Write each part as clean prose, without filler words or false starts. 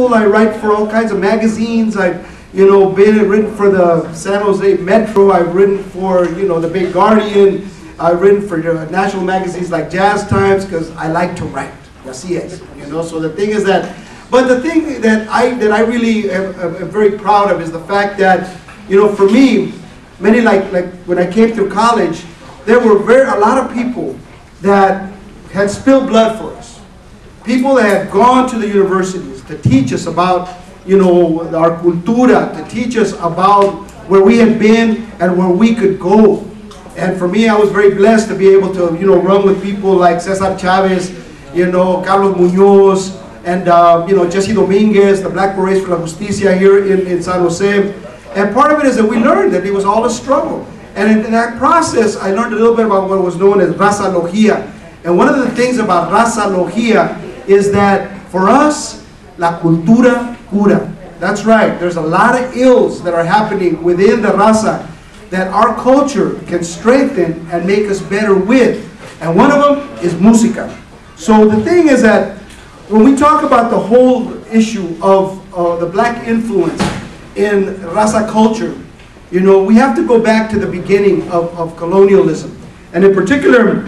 school, I write for all kinds of magazines. I've, written for the San Jose Metro. I've written for, the Bay Guardian. I've written for national magazines like Jazz Times because I like to write. Así es, So the thing is that, but the thing that I really am very proud of is the fact that, for me, many like when I came through college, there were a lot of people that had spilled blood for us. People that had gone to the universities to teach us about, our cultura, to teach us about where we had been and where we could go. And for me, I was very blessed to be able to, run with people like Cesar Chavez, Carlos Munoz, and, Jesse Dominguez, the Black Berets for la Justicia here in San Jose. And part of it is that we learned that it was all a struggle. And in that process, I learned a little bit about what was known as raza logia. And one of the things about raza logia is that for us, la cultura cura. That's right. There's a lot of ills that are happening within the raza that our culture can strengthen and make us better with. And one of them is música. So the thing is that when we talk about the whole issue of the black influence in raza culture, we have to go back to the beginning of colonialism. And in particular,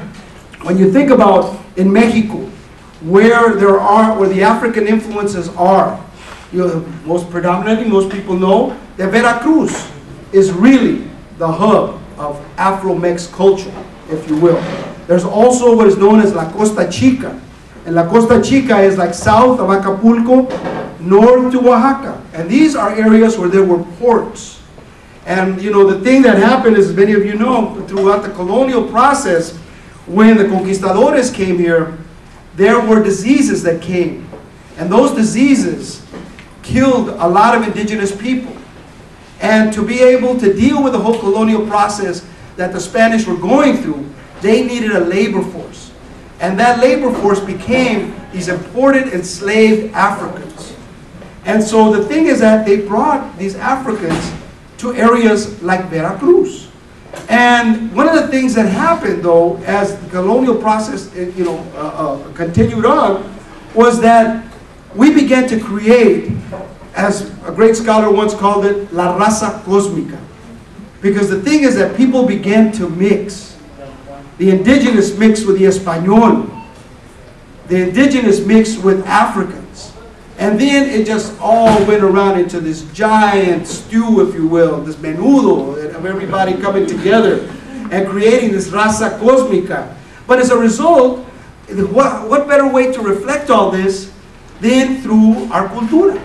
when you think about in Mexico, where the African influences are, most predominantly, most people know that Veracruz is really the hub of Afro-Mex culture, if you will. There's also what is known as la Costa Chica. And la Costa Chica is like south of Acapulco, north to Oaxaca. And these are areas where there were ports. And the thing that happened is, many of you know, throughout the colonial process, when the conquistadores came here, there were diseases that came. And those diseases killed a lot of indigenous people. And to be able to deal with the whole colonial process that the Spanish were going through, they needed a labor force. And that labor force became these imported enslaved Africans. And so the thing is that they brought these Africans to areas like Veracruz. And one of the things that happened, though, as the colonial process continued on, was that we began to create, as a great scholar once called it, la raza cósmica. Because the thing is that people began to mix. The indigenous mixed with the Espanol. The indigenous mixed with Africans. And then it just all went around into this giant stew, if you will, this menudo of everybody coming together and creating this raza cósmica. But as a result, what better way to reflect all this than through our cultura,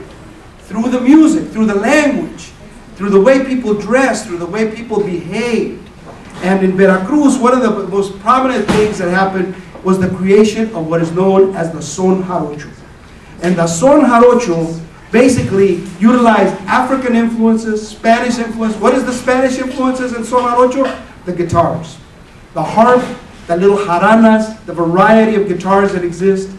through the music, through the language, through the way people dress, through the way people behave. And in Veracruz, one of the most prominent things that happened was the creation of what is known as the son jarocho. And the son jarocho basically utilized African influences, Spanish influence. What is the Spanish influences in son jarocho? The guitars, the harp, the little jaranas, the variety of guitars that exist,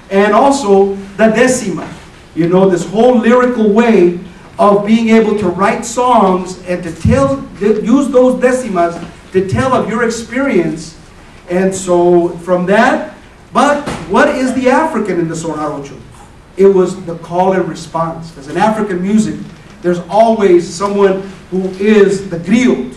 and also the decima. This whole lyrical way of being able to write songs and to use those decimas to tell of your experience. And so from that, but what is the African in the son jarocho? It was the call and response. Because in African music, there's always someone who is the griot.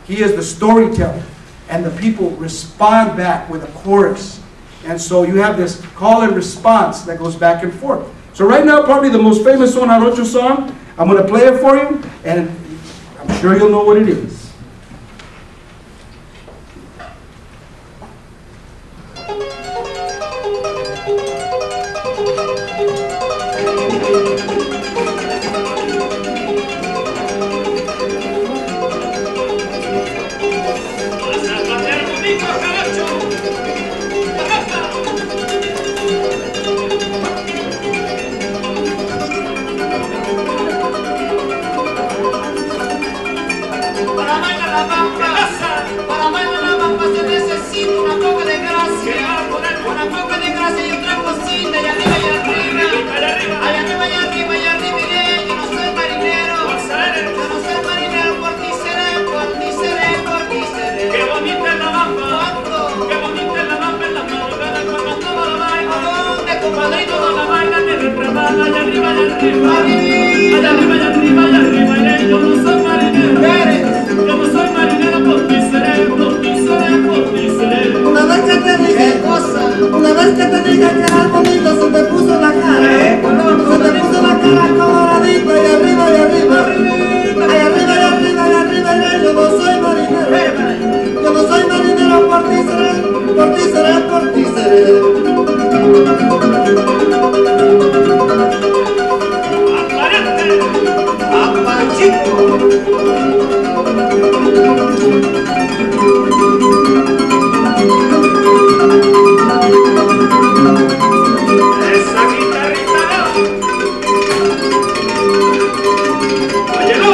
He is the storyteller. And the people respond back with a chorus. And so you have this call and response that goes back and forth. So right now, probably the most famous son jarocho song, I'm going to play it for you, and I'm sure you'll know what it is. Para bailar la bamba se necesita una poca de gracia y otra cosita y arriba y arriba, allá arriba y arriba. arriba, allá arriba, allá arriba, allá arriba, yo no soy marinero, yo no soy marinero, por ti seré, por ti seré, por ti seré. Una vez que te dije cosa, una vez que te dije que era bonito, se te puso la cara, se te puso la cara coloradita y arriba, y arriba, y arriba, y arriba, y arriba, yo no soy marinero, yo no soy marinero, por ti seré, por ti seré, por ti seré. Aparente, A Pachuco. esa guitarrita no. Óyelo.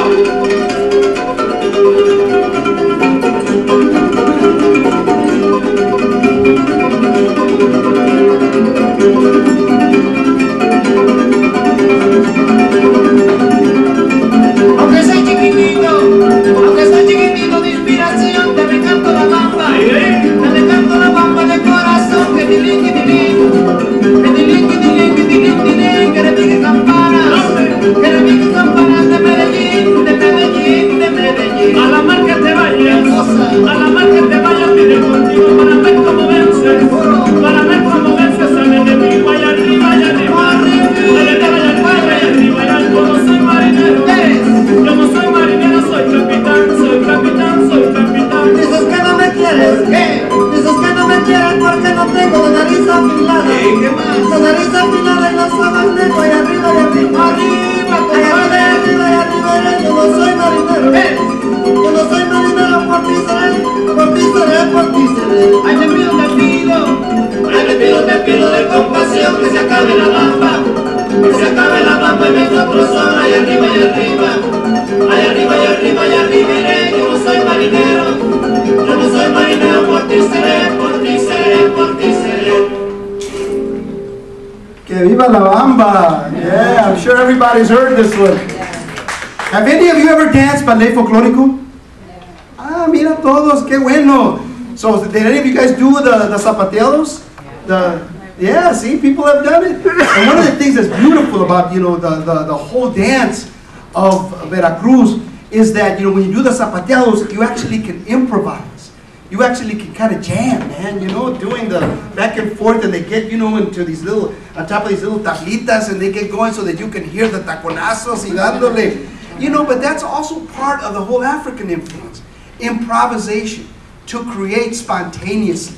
Aunque soy chiquitito de inspiración, te recanto la bamba, te recanto la bamba de corazón, que tilín, que tilín, que tilín, que tilín, que tilín, tilín, que le pique campanas de Medellín, de Medellín, de Medellín. A la mar que te vayas, a la mar que te vayas, pide contigo para ver cómo vences, para ver cómo vences al enemigo. Allá arriba, allá arriba, allá arriba, allá arriba, allá arriba, allá yo no soy marinero, yo no soy marinero, soy capitán, soy capitán, soy capitán. Dices que no me quieres, dices que no me quieres porque no tengo la nariz afilada, ¿Qué más? la nariz afilada y los ojos negros, y arriba, y arriba, Arriba, y arriba, y arriba, y arriba, yo no soy marinero, yo no soy marinero, por ti seré, por ti seré, por ti seré. ay te pido, te pido de compasión que se acabe la bamba, que se acabe la bamba y venga otro sol. Allá arriba, allá arriba, allá arriba, allá arriba, allá arriba iré. Yo no soy marinero, por ti seré, por ti seré, por ti seré. Que viva la bamba! Yeah, I'm sure everybody's heard this one. Have any of you ever danced ballet folclórico? Ah, mira todos, qué bueno. So, did any of you guys do the zapateados? Yeah, see, people have done it. And one of the things that's beautiful about, the whole dance of Veracruz is that, when you do the zapateados, you actually can improvise. You actually can kind of jam, man, doing the back and forth, and they get, into these little, on top of these little tablitas, and they get going so that you can hear the taconazos y dándole. But that's also part of the whole African influence. Improvisation, to create spontaneously.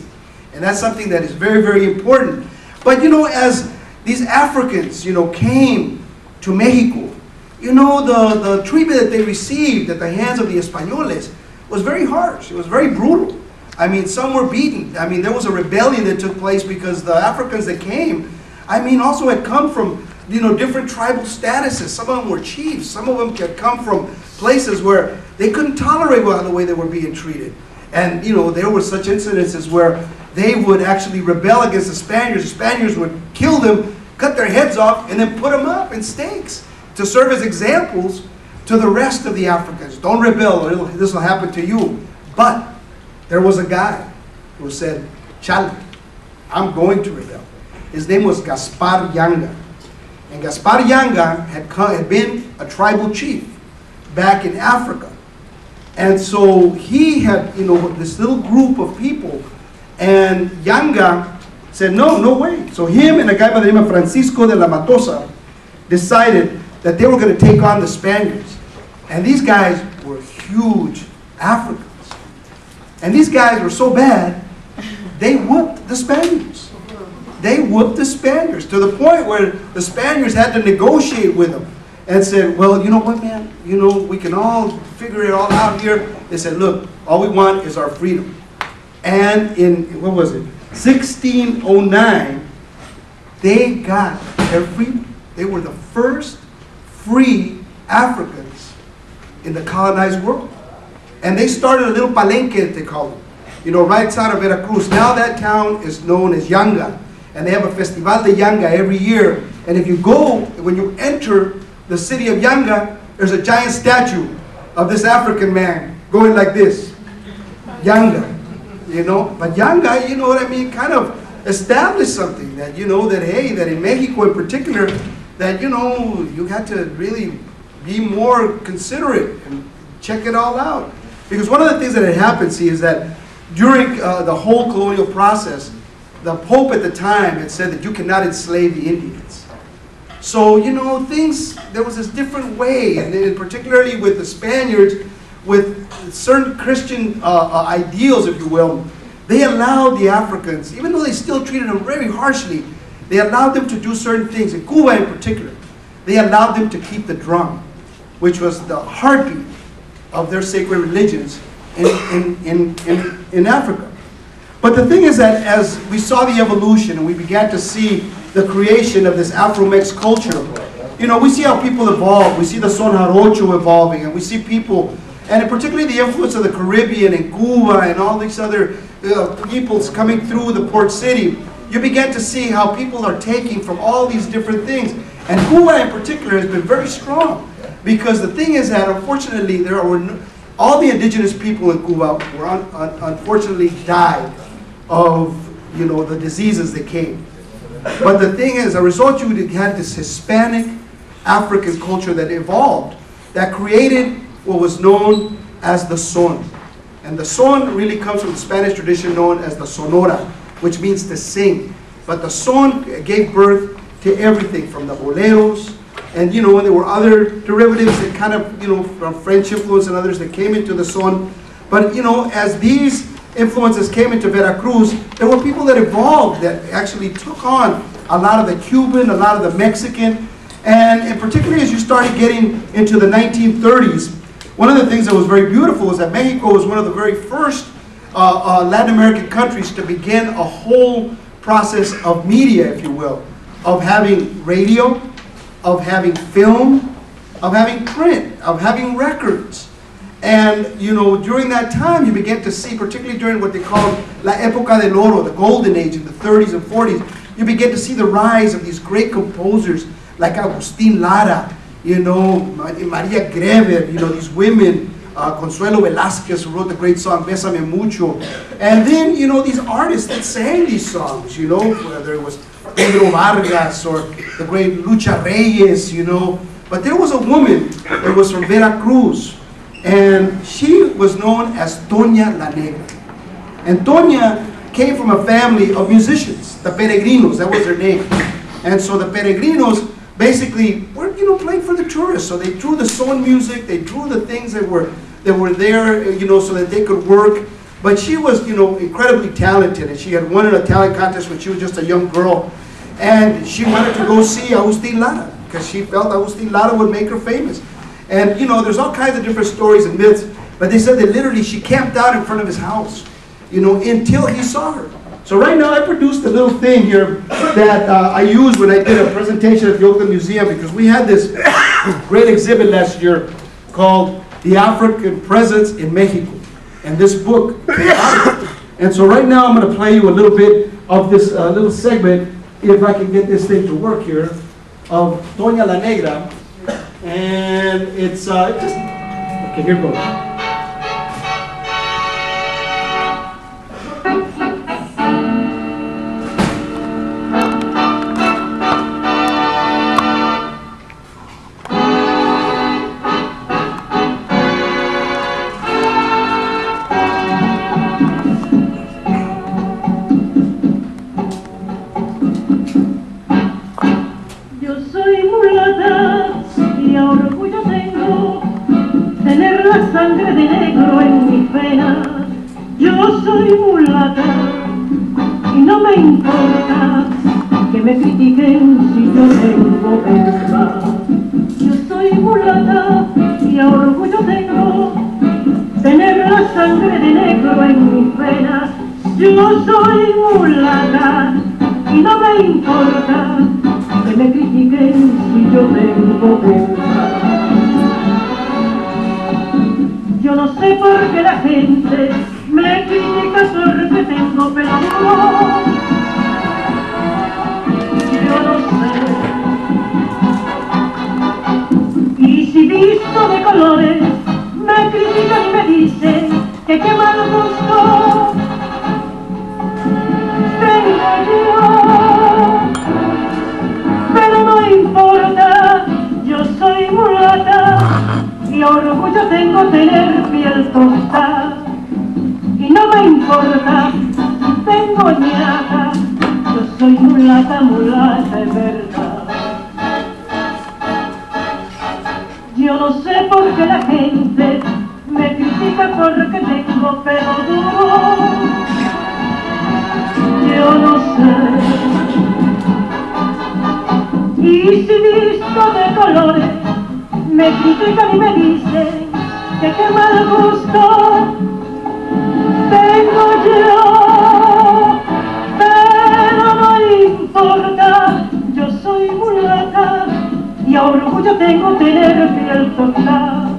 And that's something that is very, very important. But as these Africans, came to Mexico, the treatment that they received at the hands of the Españoles was very harsh. It was very brutal. I mean, some were beaten. I mean, there was a rebellion that took place because the Africans that came, also had come from, different tribal statuses. Some of them were chiefs. Some of them had come from places where they couldn't tolerate the way they were being treated. And, there were such incidences where they would actually rebel against the Spaniards. The Spaniards would kill them, cut their heads off, and then put them up in stakes to serve as examples to the rest of the Africans. Don't rebel, or this will happen to you. But there was a guy who said, Chale, I'm going to rebel. His name was Gaspar Yanga. And Gaspar Yanga had been a tribal chief back in Africa. And so he had, this little group of people. And Yanga said, no way. So him and a guy by the name of Francisco de la Matosa decided that they were going to take on the Spaniards. And these guys were huge Africans. And these guys were so bad, they whooped the Spaniards. They whooped the Spaniards to the point where the Spaniards had to negotiate with them and said, well, you know what, man? We can all figure it all out here. They said, look, all we want is our freedom. And in, 1609, they got their freedom. They were the first free Africans in the colonized world. And they started a little palenque, they call it, right outside of Veracruz. Now that town is known as Yanga. And they have a Festival de Yanga every year. And if you go, when you enter the city of Yanga, there's a giant statue of this African man going like this. Yanga, But Yanga, kind of established something that, that in Mexico in particular, that, you know, you had to really be more considerate and check it all out. Because one of the things that had happened, see, is that during the whole colonial process, the Pope at the time had said that you cannot enslave the Indians. So, you know, there was this different way, and then particularly with the Spaniards, with certain Christian ideals, if you will, they allowed the Africans, even though they still treated them very harshly, they allowed them to do certain things. In Cuba in particular, they allowed them to keep the drum, which was the heartbeat of their sacred religions in Africa. But the thing is that as we saw the evolution and we began to see the creation of this Afro-Mex culture, you know, we see how people evolve. We see the son jarocho evolving, and we see people, and particularly the influence of the Caribbean and Cuba and all these other peoples coming through the port city. You begin to see how people are taking from all these different things. And Cuba in particular has been very strong, because the thing is that unfortunately all the indigenous people in Cuba were unfortunately died of, you know, the diseases that came. But the thing is, as a result, you had this Hispanic African culture that evolved, that created what was known as the son. And the son really comes from the Spanish tradition known as the sonora, which means to sing. But the son gave birth to everything from the boleros, and, you know, and there were other derivatives that kind of, you know, from French influence and others that came into the son. But, you know, as these influences came into Veracruz, there were people that evolved that actually took on a lot of the Cuban, a lot of the Mexican, and particularly as you started getting into the 1930s, one of the things that was very beautiful is that Mexico was one of the very first Latin American countries to begin a whole process of media, if you will, of having radio, of having film, of having print, of having records. And, you know, during that time, you began to see, particularly during what they called La Época del Oro, the golden age in the 30s and 40s, you begin to see the rise of these great composers like Agustín Lara, you know, Maria Greber, you know, these women, Consuelo Velázquez, who wrote the great song Bésame Mucho. And then, you know, these artists that sang these songs, you know, whether it was Pedro Vargas or the great Lucha Reyes, you know. But there was a woman that was from Veracruz, and she was known as Doña La Negra. And Doña came from a family of musicians, the Peregrinos, that was their name. And so the Peregrinos basically were, you know, playing for the tourists. So they drew the son music, they drew the things that were there, you know, so that they could work. But she was, you know, incredibly talented, and she had won in a talent contest when she was just a young girl. And she wanted to go see Agustín Lara, because she felt Agustín Lara would make her famous. And, you know, there's all kinds of different stories and myths, but they said that literally she camped out in front of his house, you know, until he saw her. So right now I produced a little thing here that I used when I did a presentation at the Oakland Museum, because we had this great exhibit last year called The African Presence in Mexico. And this book came out. And so right now I'm going to play you a little bit of this little segment, if I can get this thing to work here, of Doña La Negra. And it's just, okay, here goes. Yo soy mulata y no me importa que me critiquen si yo tengo verdad. Yo soy mulata y a orgullo tengo tener la sangre de negro en mis venas. Yo soy mulata y no me importa que me critiquen si yo tengo verdad. Yo no sé por qué la gente me critica porque tengo pelo duro. Yo no sé. Y si visto de colores, me critican y me dicen que qué mal gusto tengo yo. Pero no importa. orgullo tengo tener piel tostada y no me importa si tengo ñata, yo soy mulata, mulata de verdad. Yo no sé por qué la gente me critica porque tengo pelo duro. Yo no sé. Y si visto de colores, me critican y me dicen que qué mal gusto tengo yo. Pero no importa, yo soy mulata y a orgullo tengo tener piel tostada.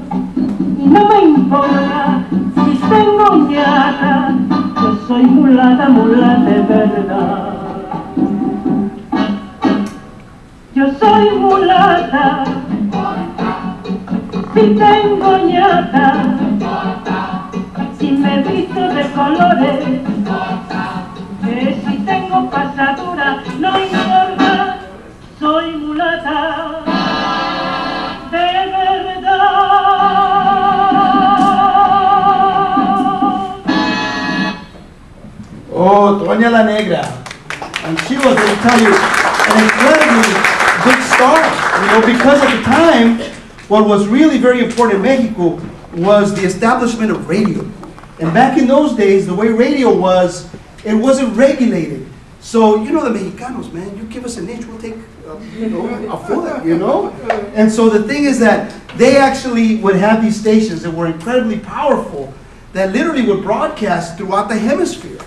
Y no me importa si tengo ñata, yo soy mulata, mulata de verdad. Yo soy mulata, si tengo ñata, si me visto de colores, que si tengo pasadura, no importa, soy mulata de verdad. Oh, Doña La Negra. And she was, let me tell you, an incredibly big star. You know, because at the time, what was really very important in Mexico was the establishment of radio. And back in those days, the way radio was, it wasn't regulated. So, you know, the Mexicanos, man, you give us an inch, we'll take, you know, a foot, you know? And so the thing is that they actually would have these stations that were incredibly powerful that literally would broadcast throughout the hemisphere.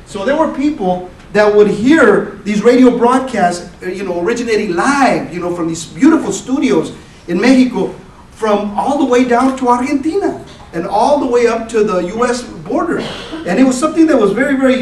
So there were people that would hear these radio broadcasts, you know, originating live, you know, from these beautiful studios in Mexico, from all the way down to Argentina and all the way up to the U.S. border. And it was something that was very, very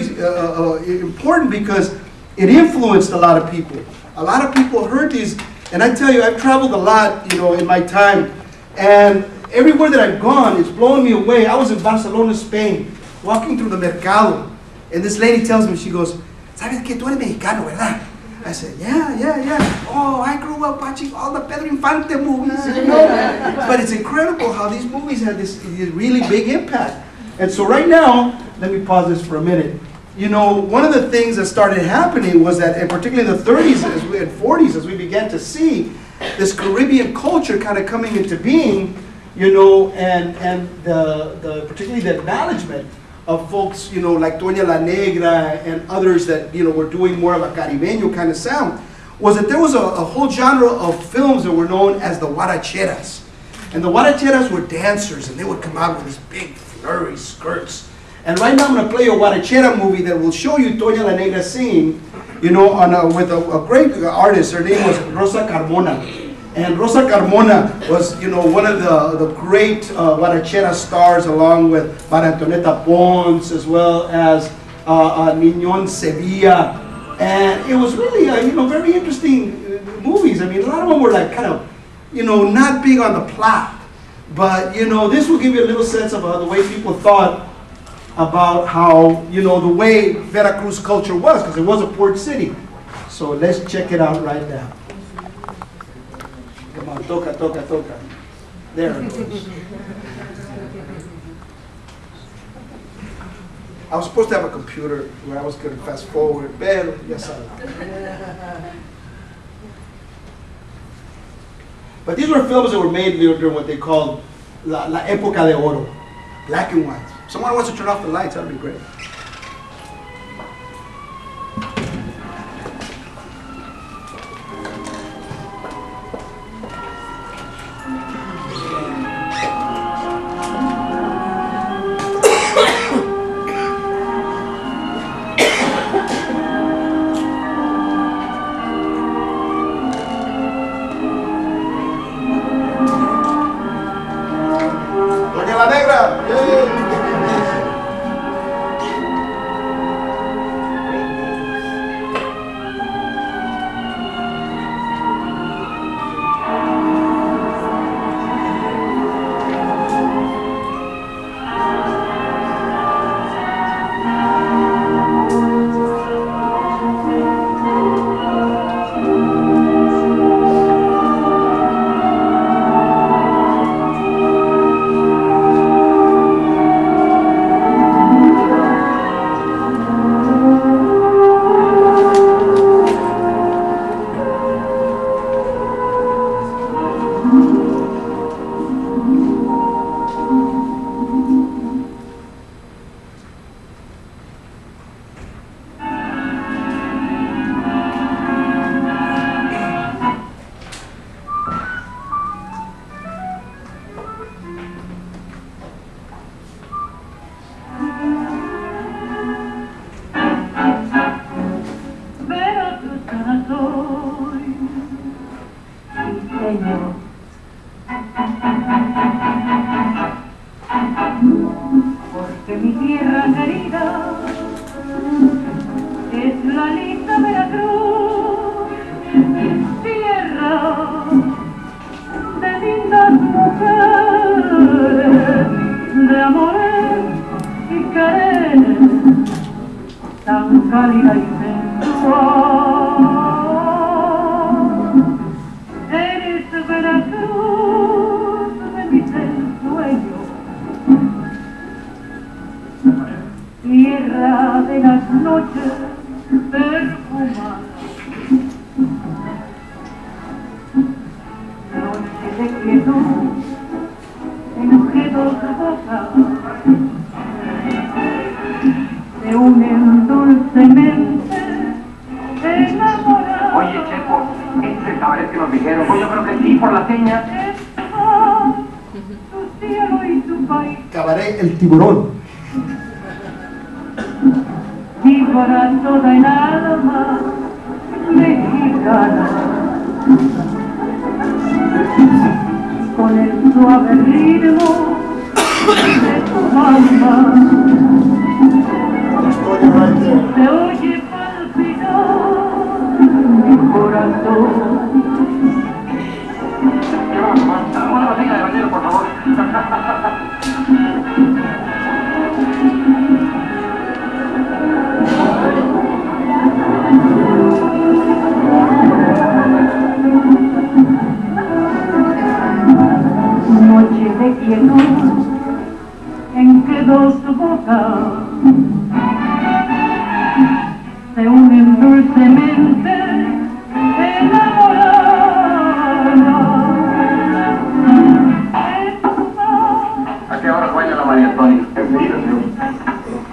important because it influenced a lot of people. A lot of people heard these, and I tell you, I've traveled a lot, you know, in my time, and everywhere that I've gone, it's blowing me away. I was in Barcelona, Spain, walking through the mercado, and this lady tells me, she goes, ¿Sabes que tú eres mexicano, verdad? I said, yeah. Oh, I grew up watching all the Pedro Infante movies, you know? But it's incredible how these movies had this really big impact. And so right now, let me pause this for a minute. You know, one of the things that started happening was that, and particularly in the 30s and 40s, as we began to see this Caribbean culture kind of coming into being, you know, and particularly the acknowledgement of folks, you know, like Doña La Negra and others that, you know, were doing more of a Caribeño kind of sound, was that there was a whole genre of films that were known as the guaracheras. And the guaracheras were dancers, and they would come out with these big flurry skirts. And right now I'm going to play a guarachera movie that will show you Doña La Negra singing, you know, with a great artist. Her name was Rosa Carmona. And Rosa Carmona was, you know, one of the great guarachera stars, along with Maria Antonieta Pons, as well as Niñón Sevilla. And it was really, you know, very interesting movies. I mean, a lot of them were like kind of, you know, not big on the plot. But, you know, this will give you a little sense of the way people thought about how, you know, the way Veracruz culture was, because it was a port city. So let's check it out right now. Come on, toca. There it goes. I was supposed to have a computer where I was going to fast forward, pero ya sabes. But these were films that were made during what they called La Época de Oro, black and white. Someone wants to turn off the lights, that would be great. Doña La Negra, yay. Porque mi tierra querida es la linda Veracruz, tierra de lindas mujeres, de amores y quereres, tan cálida y sensual. Eres Veracruz de mis ensueños, tierra de las noches perfumadas, noche de quietud en que dos bocas se unen dulcemente enamoradas. Oye, Chepo, ¿este es el cabaret que nos dijeron? Pues yo creo que sí, por la seña. Tu cielo y tu país. Cabaret El Tiburón. Y para toda el alma mexicana, con el suave ritmo de tu bamba, se oye palpitar mi corazón. Una botella de bañero, por favor. Noche de quietud en que dos bocas se unen dulcemente enamoradas. ¿A qué hora juega la María Antonia? Enseguida, señor.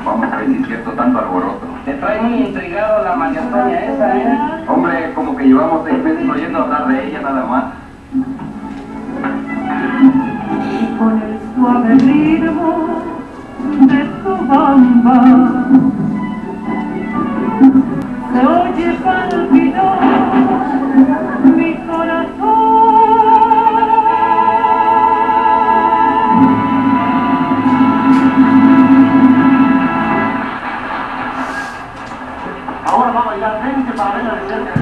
Vamos a ver si es cierto tanto alboroto. Te trae muy intrigado la María Antonia esa, ¿eh? Hombre, como que llevamos 6 meses oyendo hablar de ella nada más. Y con el suave ritmo de tu bamba se oye palpitar mi corazón. Ahora va a bailar, vente para verla de cerca.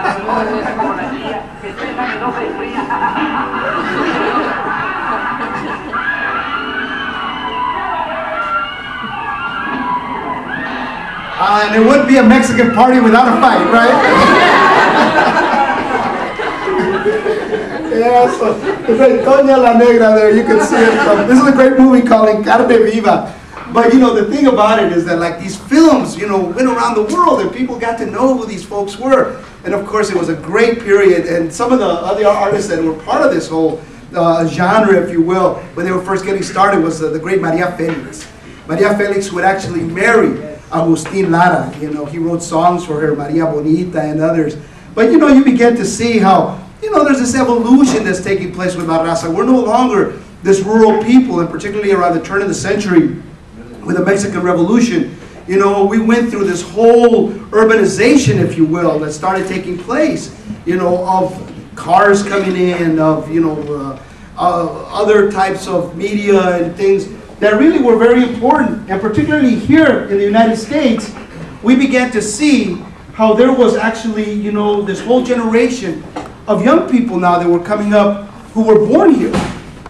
a lo mejor es como la guía, que pesa y no se enfría. And it wouldn't be a Mexican party without a fight, right? Yeah, so it's Doña La Negra there, you can see it from, this is a great movie called Carne Viva. But you know, the thing about it is that like these films, you know, went around the world and people got to know who these folks were. And of course it was a great period, and some of the other artists that were part of this whole genre, if you will, when they were first getting started was the great Maria Felix. Maria Felix would actually marry Agustin Lara. You know, he wrote songs for her, Maria Bonita and others. But you know, you begin to see how, you know, there's this evolution that's taking place with La Raza. We're no longer this rural people, and particularly around the turn of the century with the Mexican Revolution. You know, we went through this whole urbanization, if you will, that started taking place, you know, of cars coming in, of, you know, other types of media and things that really were very important. And particularly here in the United States, we began to see how there was actually, you know, this whole generation of young people now that were coming up who were born here.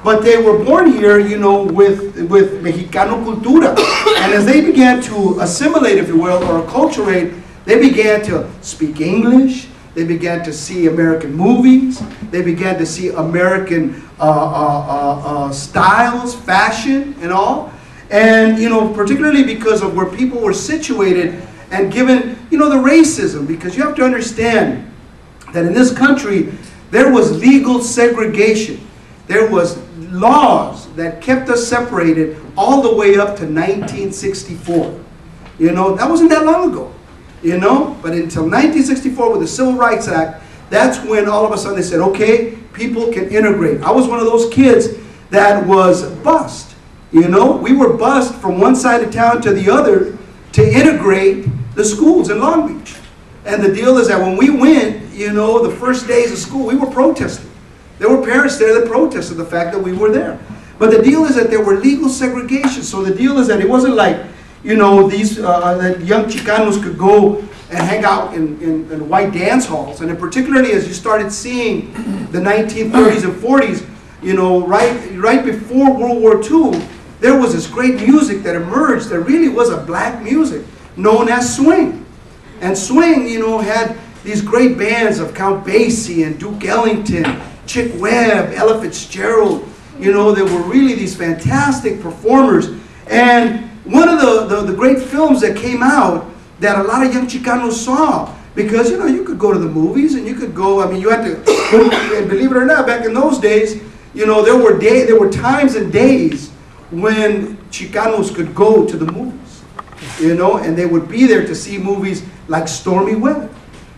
But they were born here, you know, with Mexicano cultura. And as they began to assimilate, if you will, or acculturate, they began to speak English. They began to see American movies. They began to see American styles, fashion, and all. And, you know, particularly because of where people were situated and given, you know, the racism. Because you have to understand that in this country, there was legal segregation. There was laws that kept us separated all the way up to 1964. You know, that wasn't that long ago. You know, but until 1964 with the Civil Rights Act, that's when all of a sudden they said, okay, people can integrate. I was one of those kids that was bused. You know, we were bused from one side of town to the other to integrate the schools in Long Beach. And the deal is that when we went, you know, the first days of school, we were protesting. There were parents there that protested the fact that we were there. But the deal is that there were legal segregation. So the deal is that it wasn't like, you know, these that young Chicanos could go and hang out in white dance halls. And particularly as you started seeing the 1930s and 40s, you know, right before World War II, there was this great music that emerged that really was a black music known as swing. And swing, you know, had these great bands of Count Basie and Duke Ellington, Chick Webb, Ella Fitzgerald. You know, they were really these fantastic performers. And one of the great films that came out that a lot of young Chicanos saw, because, you know, you could go to the movies and you could go, I mean, you had to, and believe it or not, back in those days, you know, there were times and days when Chicanos could go to the movies, you know, and they would be there to see movies like Stormy Weather.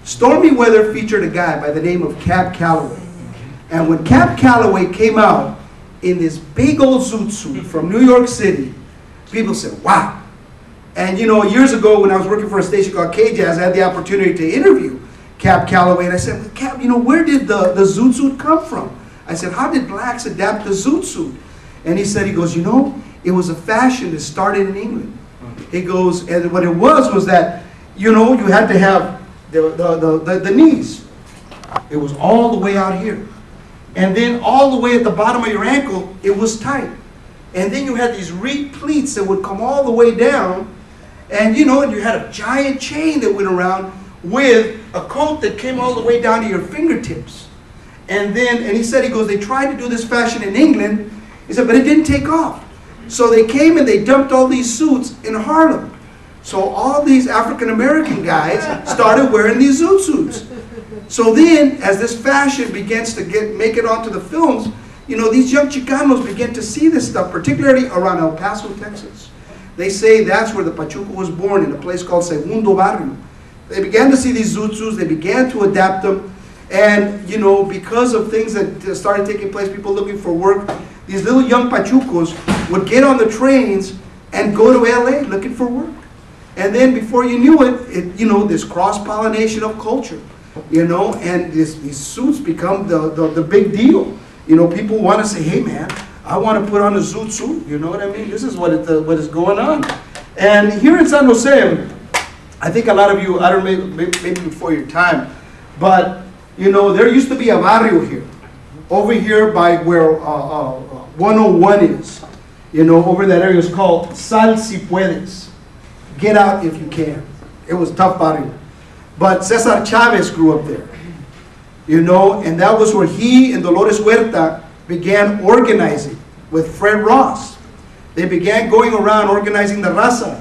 Stormy Weather featured a guy by the name of Cab Calloway. And when Cab Calloway came out in this big old zoot suit from New York City, people said, wow. And you know, years ago when I was working for a station called K-Jazz, I had the opportunity to interview Cab Calloway. And I said, well, Cab, you know, where did the zoot suit come from? I said, how did blacks adapt the zoot suit? And he said, he goes, you know, it was a fashion that started in England. He goes, and what it was that, you know, you had to have the knees. It was all the way out here. And then all the way at the bottom of your ankle, it was tight. And then you had these reed pleats that would come all the way down. And you know, and you had a giant chain that went around with a coat that came all the way down to your fingertips. And then, and he said, he goes, they tried to do this fashion in England. He said, but it didn't take off. So they came and they dumped all these suits in Harlem. So all these African-American guys started wearing these zoot suits. So then, as this fashion begins to make it onto the films, you know, these young Chicanos began to see this stuff, particularly around El Paso, Texas. They say that's where the Pachuco was born, in a place called Segundo Barrio. They began to see these zoot suits, they began to adapt them, and, you know, because of things that started taking place, people looking for work, these little young Pachucos would get on the trains and go to LA looking for work. And then before you knew it, you know, this cross-pollination of culture, you know, and these suits become the big deal. You know, people want to say, hey man, I want to put on a zoot suit, you know what I mean? This is what is going on. And here in San Jose, I think a lot of you, I don't know, maybe before your time, But, you know, there used to be a barrio here, over here by where 101 is. You know, over that area is called Sal Si Puedes. Get out if you can. It was tough barrio. But Cesar Chavez grew up there. You know, and that was where he and Dolores Huerta began organizing with Fred Ross. They began going around organizing the raza.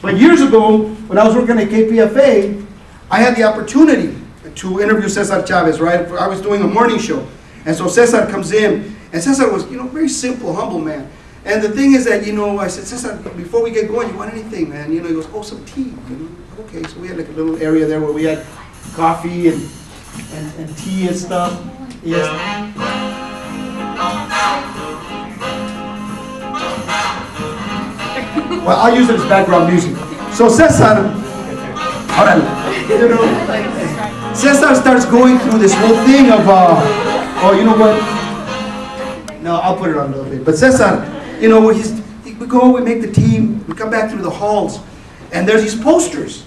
But years ago, when I was working at KPFA, I had the opportunity to interview Cesar Chavez, right? I was doing a morning show. And so Cesar comes in, and Cesar was, you know, very simple, humble man. And the thing is that, you know, I said, Cesar, before we get going, you want anything, man? You know, he goes, oh, some tea. You know? Okay, so we had like a little area there where we had coffee and tea and stuff. Yes. Well, I'll use it as background music. So Cesar, you know, Cesar starts going through this whole thing of, oh, you know what? No, I'll put it on a little bit. But Cesar, you know, we go, we make the team, we come back through the halls, and there's these posters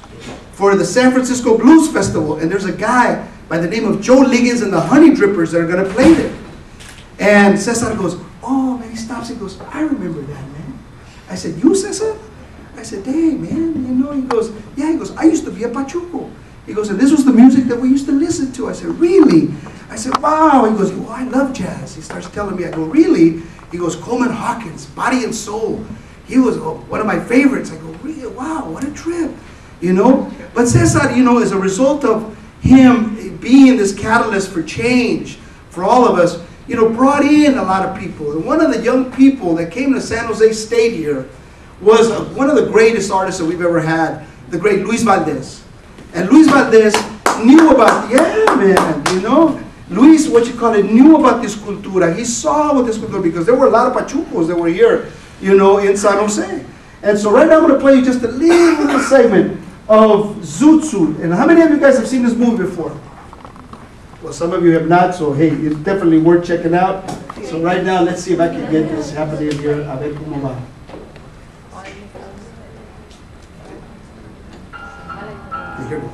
for the San Francisco Blues Festival, and there's a guy by the name of Joe Liggins and the Honey Drippers that are going to play there. And Cesar goes, oh, man, he stops and goes, I remember that, man. I said, you, Cesar? I said, dang, man, you know, he goes, yeah, he goes, I used to be at Pachuco. He goes, and this was the music that we used to listen to. I said, really? I said, wow. He goes, oh, I love jazz. He starts telling me, I go, really? He goes, Coleman Hawkins, Body and Soul. He was one of my favorites. I go, really? Wow, what a trip. You know? But Cesar, you know, as a result of him being this catalyst for change for all of us, you know, brought in a lot of people. And one of the young people that came to San Jose State here was one of the greatest artists that we've ever had, the great Luis Valdez. And Luis Valdez knew about, yeah, man, you know, Luis, what you call it, knew about this cultura. He saw what this cultura, because there were a lot of Pachucos that were here, you know, in San Jose. And so right now I'm going to play you just a little segment of Zoot. And how many of you guys have seen this movie before? Well, some of you have not, so hey, it's definitely worth checking out. So right now, let's see if I can get this happening here. A ver cómo va. Here we go.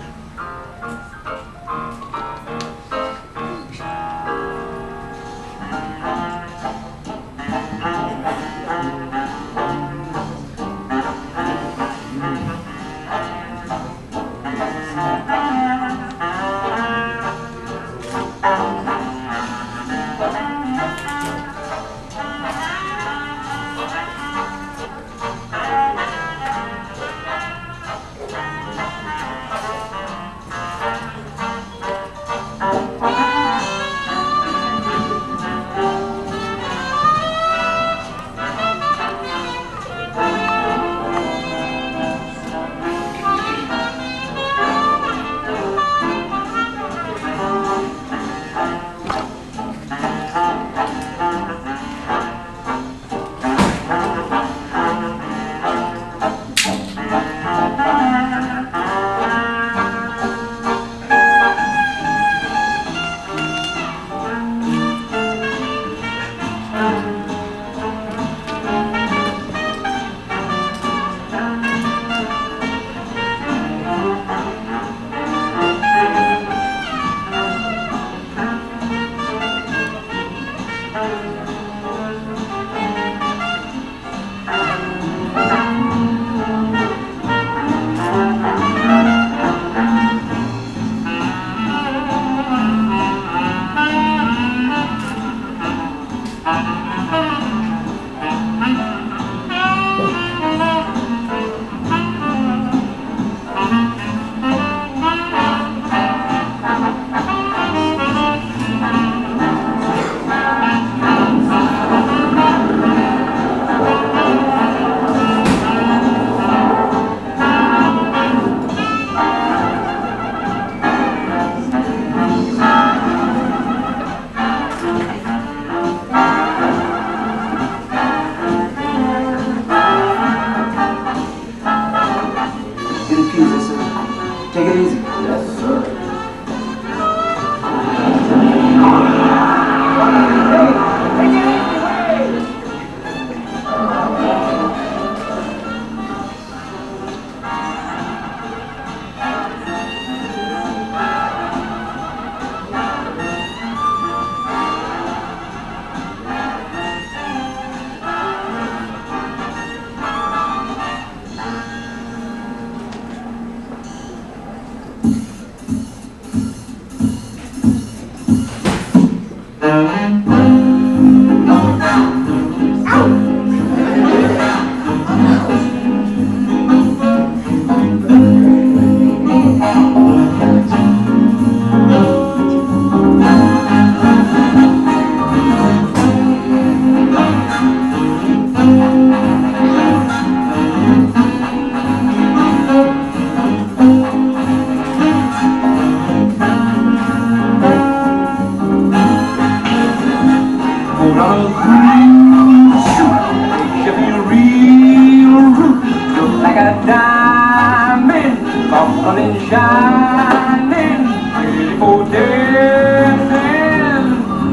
Hold on a green suit, make you feel real rude. Look like a diamond, sparkling and shining, ready for dancing,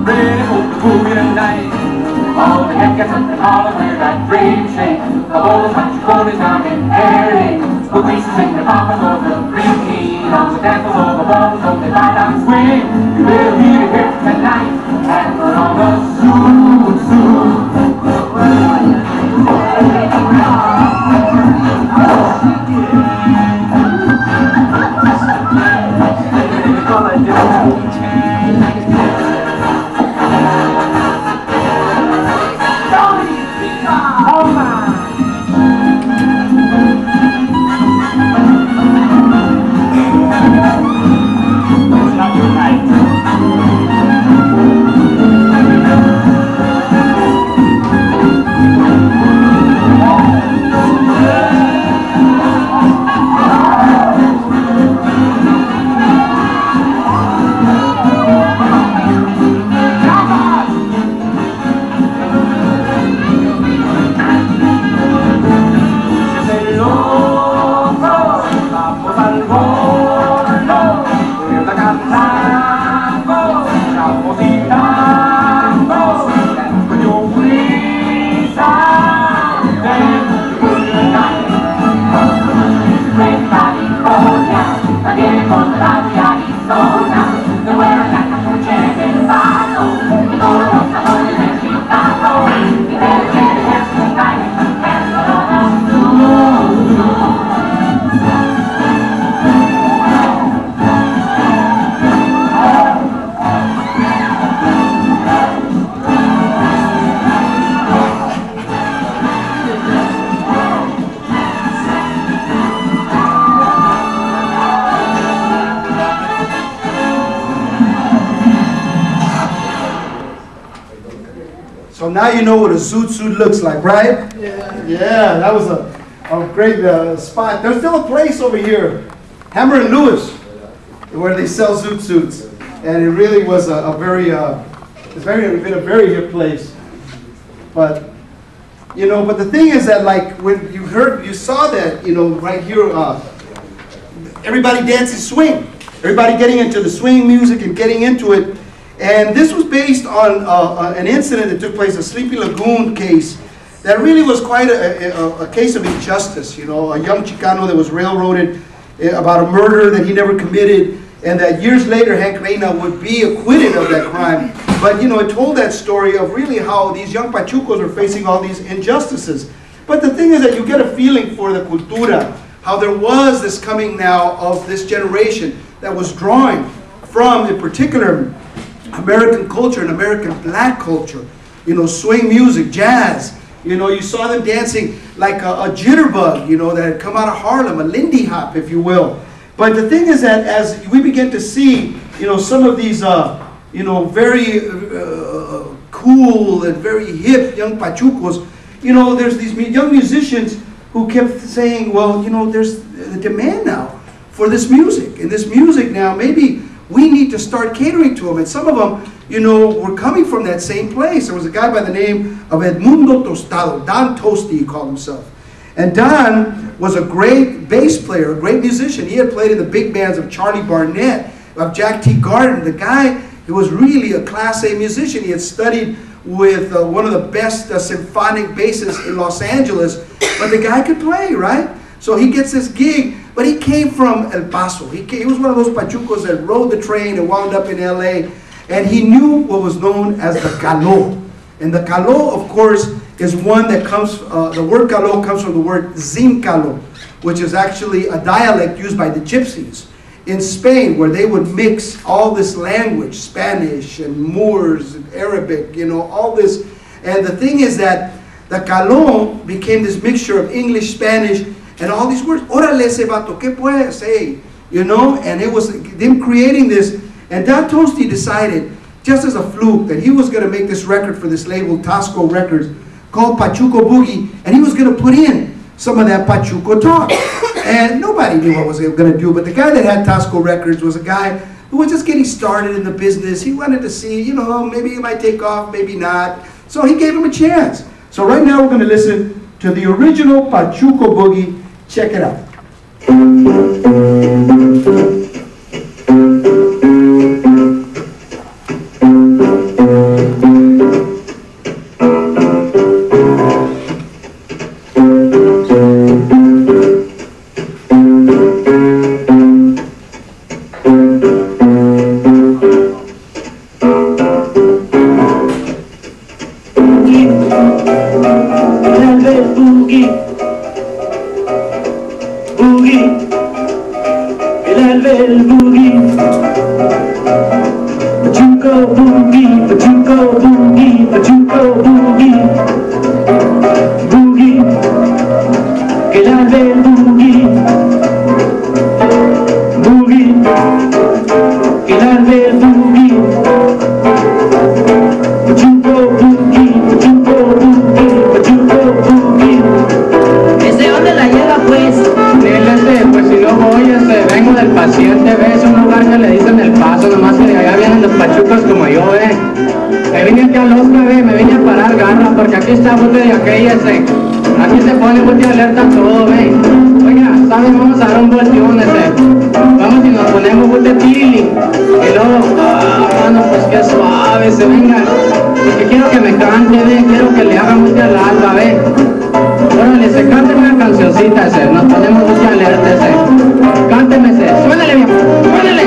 ready for the boogie tonight. All the heck gets up and holler with that brave shake. The whole Pachuco is down in Harry. With pieces in the poppers or the green key. On the dance floor, the balls on the line and swing. You better hear it here tonight. And put on the zoot, zoot. So now you know what a zoot suit looks like, right? Yeah, that was a great spot. There's still a place over here, Hammer and Lewis, where they sell zoot suits. And it really was been a very hip place. But, you know, but the thing is that, like, when you saw that, you know, right here, everybody dancing swing. Everybody getting into the swing music and getting into it. And this was based on an incident that took place, a Sleepy Lagoon case, that really was quite a case of injustice. You know, a young Chicano that was railroaded about a murder that he never committed, and that years later Hank Reina would be acquitted of that crime. But, you know, it told that story of really how these young Pachucos are facing all these injustices. But the thing is that you get a feeling for the cultura, how there was this coming now of this generation that was drawing from, in particular, American culture and American black culture, you know, swing music, jazz. You know, you saw them dancing like a jitterbug, you know, that had come out of Harlem, a Lindy Hop, if you will. But the thing is that as we begin to see, you know, some of these, you know, very cool and very hip young Pachucos, you know, there's these young musicians who kept saying, well, you know, there's a demand now for this music. And this music now, maybe we need to start catering to them. And some of them, you know, were coming from that same place. There was a guy by the name of Edmundo Tostado, Don Toasty, he called himself. And Don was a great bass player, a great musician. He had played in the big bands of Charlie Barnett, of Jack T. Garden. The guy, he was really a Class A musician. He had studied with one of the best symphonic bassists in Los Angeles. But the guy could play, right? So he gets this gig. But he came from El Paso. He was one of those Pachucos that rode the train and wound up in LA. And he knew what was known as the caló. And the caló, of course, is one that comes, the word caló comes from the word zincalo, which is actually a dialect used by the gypsies in Spain, where they would mix all this language, Spanish and Moors and Arabic, you know, all this. And the thing is that the caló became this mixture of English, Spanish, and all these words. Órale ese vato, ¿qué puede say? You know, and it was them creating this. And Don Toasty decided, just as a fluke, that he was going to make this record for this label, Tasco Records, called Pachuco Boogie, and he was going to put in some of that Pachuco talk. And nobody knew what was he going to do, but the guy that had Tasco Records was a guy who was just getting started in the business. He wanted to see, you know, maybe it might take off, maybe not. So he gave him a chance. So right now we're going to listen to the original Pachuco Boogie. Check it out. Aquí se pone mucha alerta todo, ven. Oiga, ¿saben? Vamos a dar un volteón, vamos y nos ponemos un de pili. Y luego, mano, pues qué suave, se venga. Porque quiero que me cante, ven, quiero que le haga mucha alerta, ven. Órale, se cante una cancioncita, nos ponemos mucha alerta, cánteme, suénale, viejo, suénale.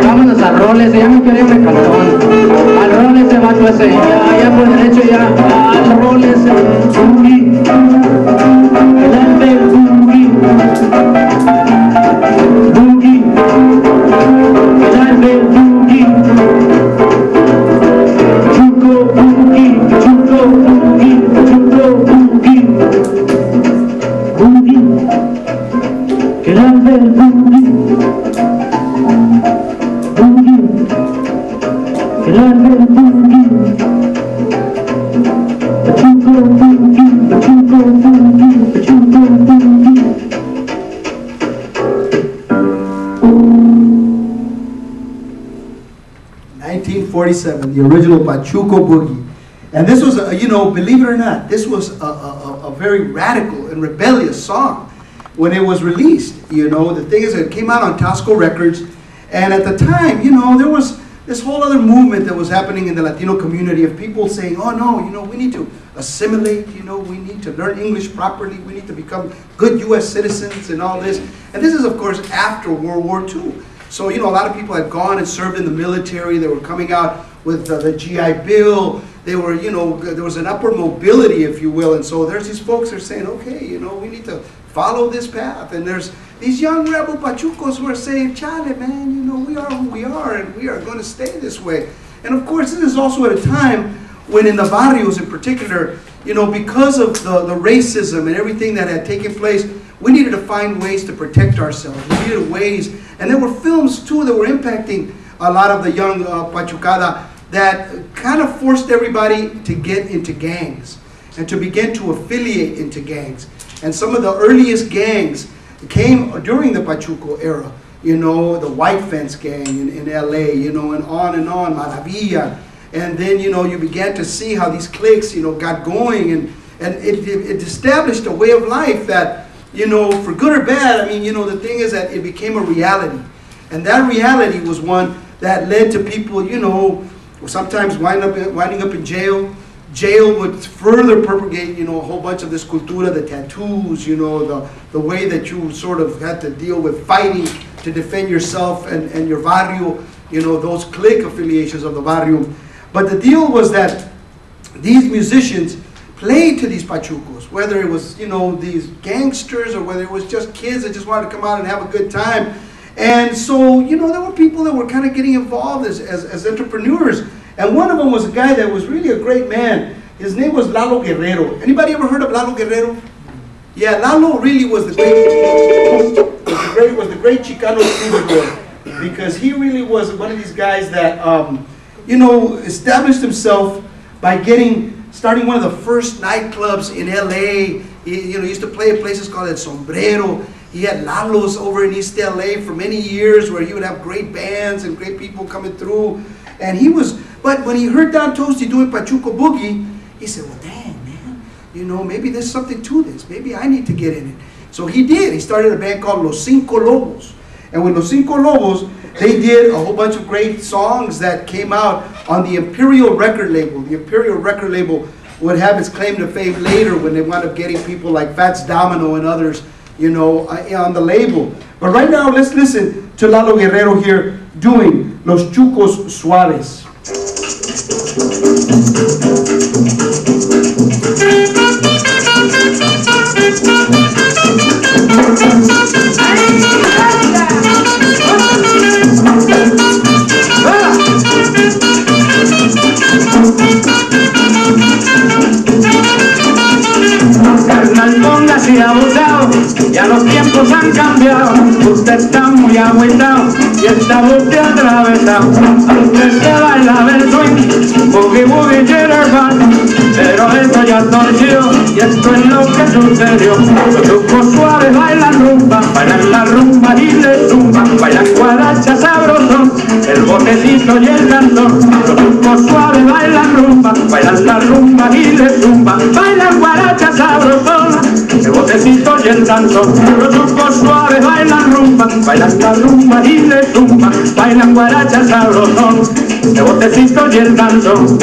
Vámonos a roles, ya me quería mi calzón. Al rol ese vato ese, ya por derecho ya. Al rol ese, boogie. El arte boogie. Boogie. El arte boogie. Pachuco boogie, Pachuco boogie, Pachuco boogie. Boogie. El arte boogie. The original Pachuco Boogie. And this was, you know, believe it or not, this was a very radical and rebellious song when it was released. You know, the thing is, it came out on Tasco Records, and at the time, you know, there was this whole other movement that was happening in the Latino community of people saying, oh no, you know, we need to assimilate, you know, we need to learn English properly, we need to become good US citizens and all this. And this is, of course, after World War II. So, you know, a lot of people had gone and served in the military. They were coming out with the GI Bill. They were, you know, there was an upward mobility, if you will. And so there's these folks that are saying, okay, you know, we need to follow this path. And there's these young rebel Pachucos who are saying, chale, man, you know, we are who we are, and we are going to stay this way. And of course, this is also at a time when in the barrios in particular, you know, because of the racism and everything that had taken place, we needed to find ways to protect ourselves. We needed ways, and there were films too that were impacting a lot of the young Pachucada that kind of forced everybody to get into gangs and to begin to affiliate into gangs. And some of the earliest gangs came during the Pachuco era. You know, the White Fence Gang in LA, you know, and on, Maravilla. And then, you know, you began to see how these cliques, you know, got going, and it established a way of life that, you know, for good or bad, I mean, you know, the thing is that it became a reality. And that reality was one that led to people, you know, sometimes winding up in jail. Jail would further propagate, you know, a whole bunch of this cultura, the tattoos, you know, the way that you sort of had to deal with fighting to defend yourself and your barrio, you know, those clique affiliations of the barrio. But the deal was that these musicians played to these Pachucos, whether it was, you know, these gangsters or whether it was just kids that just wanted to come out and have a good time. And so, you know, there were people that were kind of getting involved as entrepreneurs. And one of them was a guy that was really a great man. His name was Lalo Guerrero. Anybody ever heard of Lalo Guerrero? Yeah, Lalo really was the great Chicano troubadour, because he really was one of these guys that, you know, established himself by starting one of the first nightclubs in LA. He, you know, used to play at places called El Sombrero. He had Lalos over in East LA for many years, where he would have great bands and great people coming through. And he was, but when he heard Don Toasty doing Pachuco Boogie, he said, well, dang, man, you know, maybe there's something to this. Maybe I need to get in it. So he did. He started a band called Los Cinco Lobos. And with Los Cinco Lobos, they did a whole bunch of great songs that came out on the Imperial record label. The Imperial record label would have its claim to fame later when they wound up getting people like Fats Domino and others, you know, on the label. But right now, let's listen to Lalo Guerrero here doing Los Chucos Suaves. Carnal, póngase abusado, ya los tiempos han cambiado. Usted está muy agüitado y está usted atravesado. Usted se baila el swing, boogie boogie jitterbug, pero esto ya torció y esto es lo que sucedió. Los chucos suaves bailan rumba, bailan la rumba y le zumba, bailan guaracha sabrosón, el botecito y el danzón. Los chucos suaves bailan rumba, bailan la rumba y le zumba, bailan guaracha sabrosón, el botecito y el danzón. Los chucos suaves bailan rumba, bailan la rumba y le zumba, bailan guaracha sabrosón, el botecito y el danzón.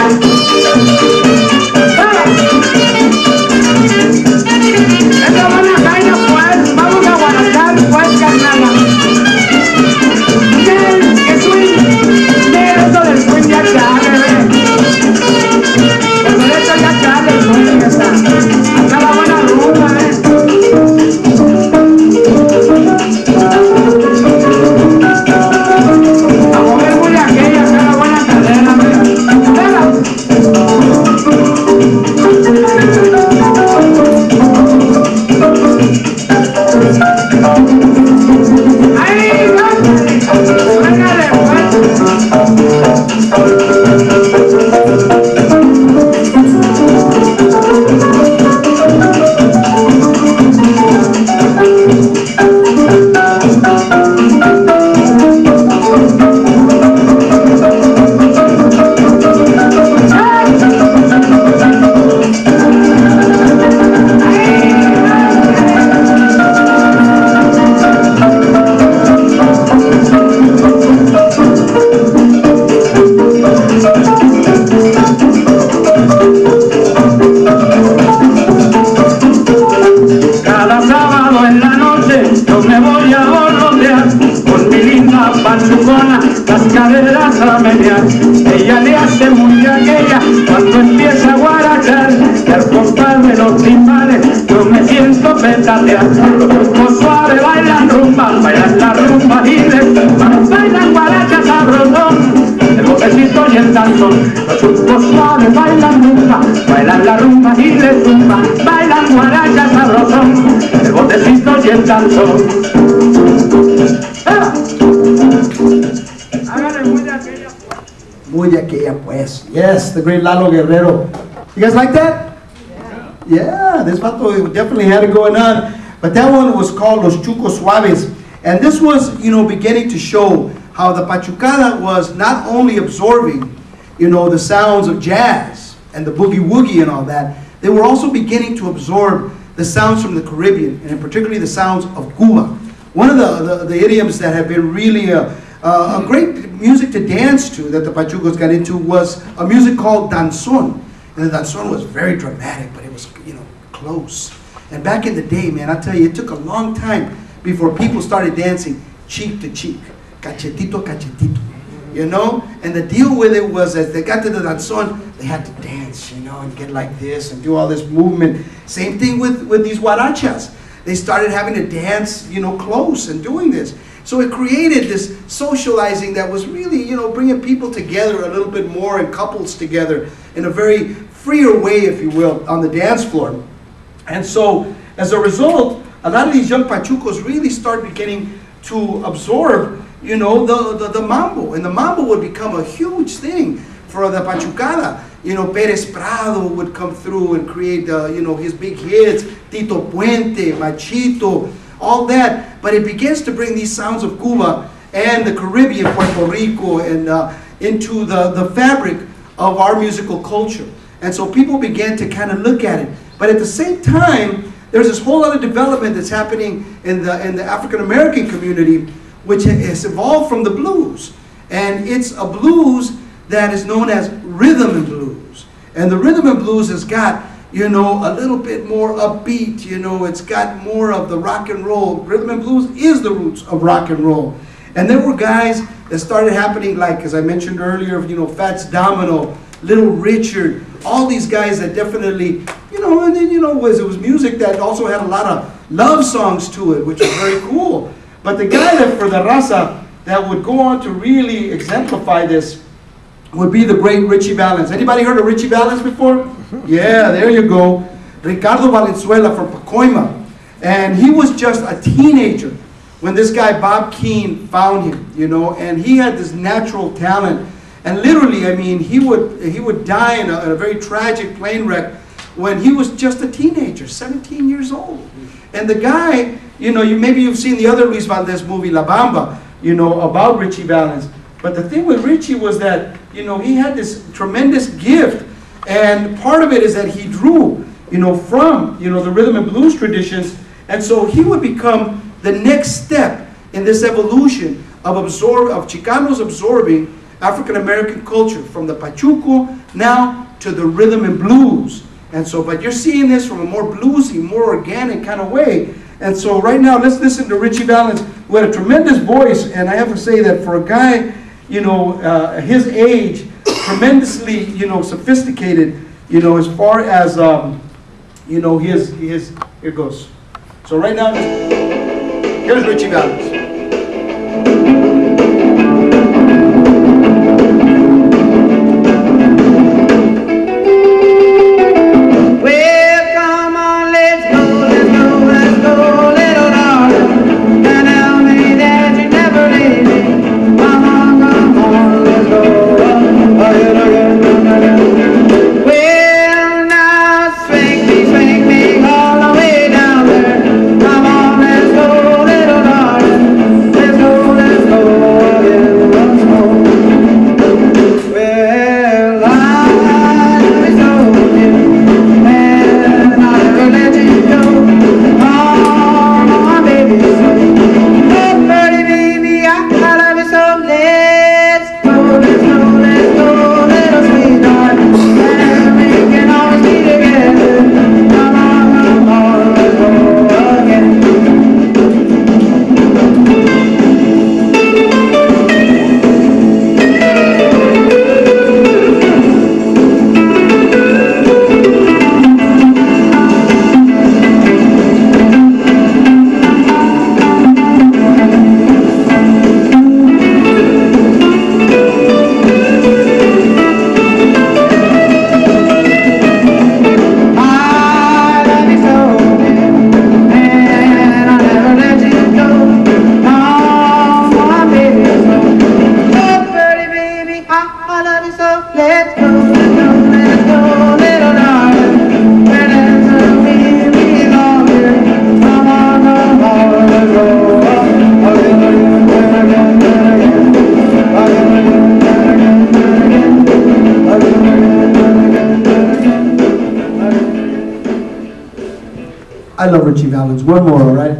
Esta buena caña pues, vamos a guarachar pues, carnala. Que swing, esto del swing ya chale, el derecho ya chale, el swing está, acá la buena rumba, a mover muy aquella, acá la buena cadena, pachucona, las caderas a menear. Ella le hace muy aquella cuando empieza a guarachar, y al compás de los timbales yo me siento petatear. Los chucos suaves bailan rumba, bailan la rumba y le zumban, bailan guaracha sabrosón, el botecito y el danzón. Los chucos suaves bailan rumba, bailan la rumba y le zumban, bailan guaracha sabrosón, el botecito y el danzón. Muy aquella pues. Yes, the great Lalo Guerrero. You guys like that? Yeah, this vato definitely had it going on. But that one was called Los Chucos Suaves. And this was, you know, beginning to show how the Pachucada was not only absorbing, you know, the sounds of jazz and the boogie woogie and all that, they were also beginning to absorb the sounds from the Caribbean, and particularly the sounds of Cuba. One of the idioms that have been really a great music to dance to that the Pachucos got into was a music called danzón. And the danzón was very dramatic, but it was, you know, close. And back in the day, man, I tell you, it took a long time before people started dancing cheek to cheek, cachetito cachetito, you know? And the deal with it was, as they got to the danzón, they had to dance, you know, and get like this and do all this movement. Same thing with these huarachas. They started having to dance, you know, close and doing this. So it created this socializing that was really, you know, bringing people together a little bit more and couples together in a very freer way, if you will, on the dance floor. And so, as a result, a lot of these young Pachucos really started beginning to absorb, you know, the mambo. And the mambo would become a huge thing for the Pachucada. You know, Pérez Prado would come through and create, you know, his big hits, Tito Puente, Machito, all that. But it begins to bring these sounds of Cuba and the Caribbean, Puerto Rico, and into the fabric of our musical culture. And so people began to kind of look at it. But at the same time, there's this whole other development that's happening in the African-American community, which has evolved from the blues. And it's a blues that is known as rhythm and blues. And the rhythm and blues has got, you know, a little bit more upbeat, you know, it's got more of the rock and roll. Rhythm and blues is the roots of rock and roll. And there were guys that started happening, like, as I mentioned earlier, you know, Fats Domino, Little Richard, all these guys that definitely, you know, and then, you know, it was music that also had a lot of love songs to it, which was very cool. But the guy that, for the raza, that would go on to really exemplify this would be the great Richie Valens. Anybody heard of Richie Valens before? Yeah, there you go. Ricardo Valenzuela from Pacoima. And he was just a teenager when this guy Bob Keane found him, you know, and he had this natural talent. And literally, I mean, he would die in a very tragic plane wreck when he was just a teenager, 17 years old. And the guy, you know, maybe you've seen the other Luis Valdez movie, La Bamba, you know, about Richie Valens. But the thing with Richie was that, you know, he had this tremendous gift. And part of it is that he drew, you know, from, you know, the rhythm and blues traditions. And so he would become the next step in this evolution of Chicanos absorbing African-American culture from the Pachuco now to the rhythm and blues. And so, but you're seeing this from a more bluesy, more organic kind of way. And so right now, let's listen to Richie Valens, who had a tremendous voice. And I have to say that for a guy, you know, his age, tremendously, you know, sophisticated, you know, as far as, you know, here it goes. So right now, here's Richie Valens. I love Richie Valens. One more, all right?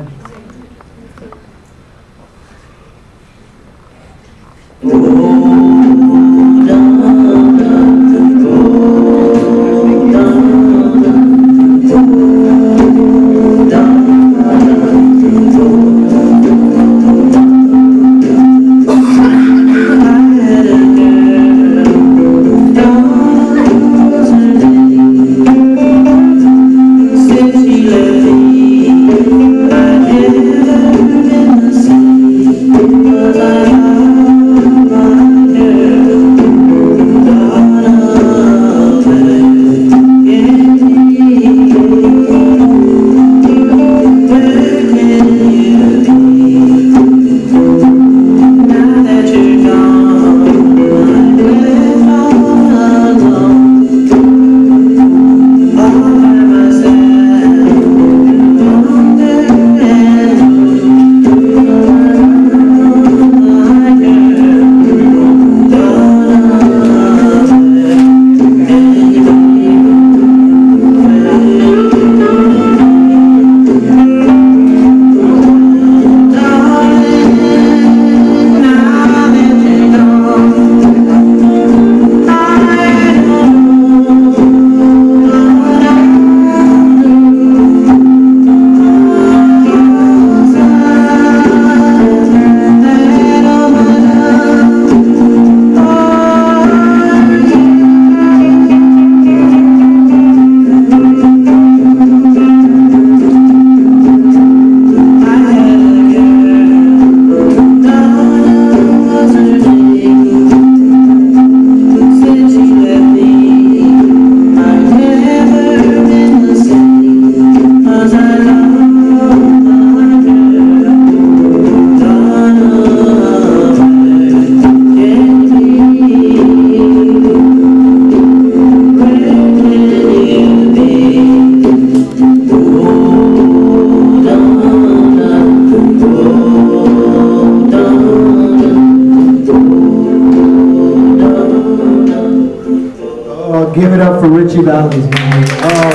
for Richie Valens, man. Oh.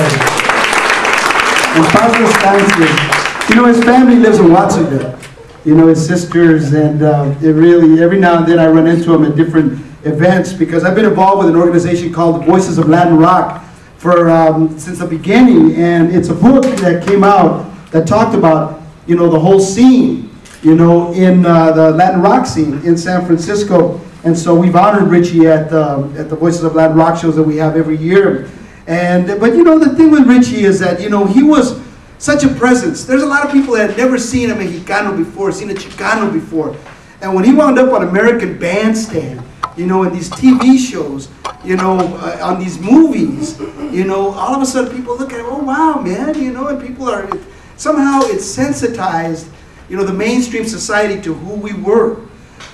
And paz descanse. You know, his family lives in Watsonville. You know, his sisters, and it really, every now and then I run into him at different events, because I've been involved with an organization called the Voices of Latin Rock for since the beginning, and it's a book that came out that talked about, you know, the whole scene, you know, in the Latin rock scene in San Francisco. And so we've honored Richie at the Voices of Latin Rock shows that we have every year. But you know, the thing with Richie is that, you know, he was such a presence. There's a lot of people that had never seen a Mexicano before, seen a Chicano before. And when he wound up on American Bandstand, you know, in these TV shows, you know, on these movies, you know, all of a sudden people look at him, oh wow, man, you know, and people are, somehow it's sensitized, you know, the mainstream society to who we were.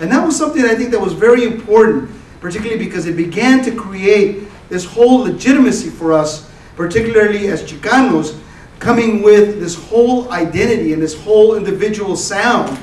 And that was something I think that was very important, particularly because it began to create this whole legitimacy for us, particularly as Chicanos, coming with this whole identity and this whole individual sound.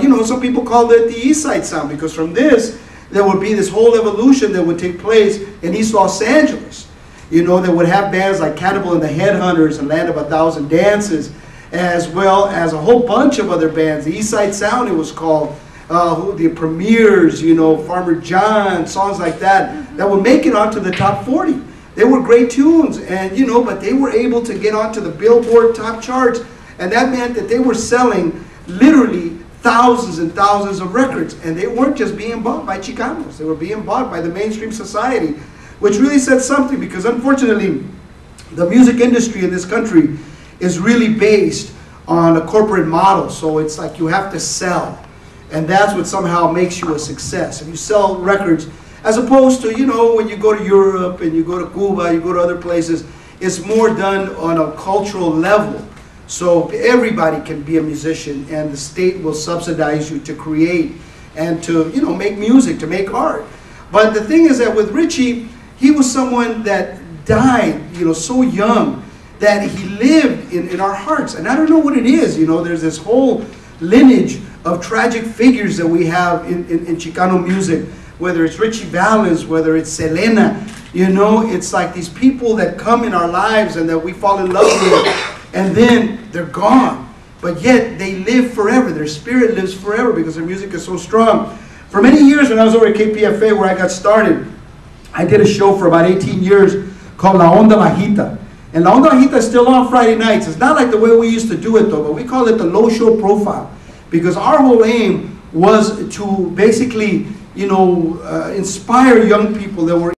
You know, some people called it the East Side sound, because from this, there would be this whole evolution that would take place in East Los Angeles. You know, that would have bands like Cannibal and the Headhunters and Land of a Thousand Dances, as well as a whole bunch of other bands. The East Side Sound, it was called, the Premiers, you know, Farmer John, songs like that, that would make it onto the top 40. They were great tunes, and you know, but they were able to get onto the Billboard top charts, and that meant that they were selling literally thousands and thousands of records, and they weren't just being bought by Chicanos, they were being bought by the mainstream society, which really said something, because unfortunately, the music industry in this country is really based on a corporate model, so it's like you have to sell, and that's what somehow makes you a success. If you sell records, as opposed to, you know, when you go to Europe and you go to Cuba, you go to other places, it's more done on a cultural level. So everybody can be a musician, and the state will subsidize you to create and to, you know, make music, to make art. But the thing is that with Richie, he was someone that died, you know, so young, that he lived in our hearts. And I don't know what it is, you know, there's this whole lineage of tragic figures that we have in Chicano music, whether it's Richie Valens, whether it's Selena, you know, it's like these people that come in our lives and that we fall in love with, and then they're gone. But yet they live forever, their spirit lives forever because their music is so strong. For many years when I was over at KPFA where I got started, I did a show for about 18 years called La Onda Bajita. And La Onda Bajita is still on Friday nights. It's not like the way we used to do it though, but we call it the low show profile. Because our whole aim was to basically, you know, inspire young people that were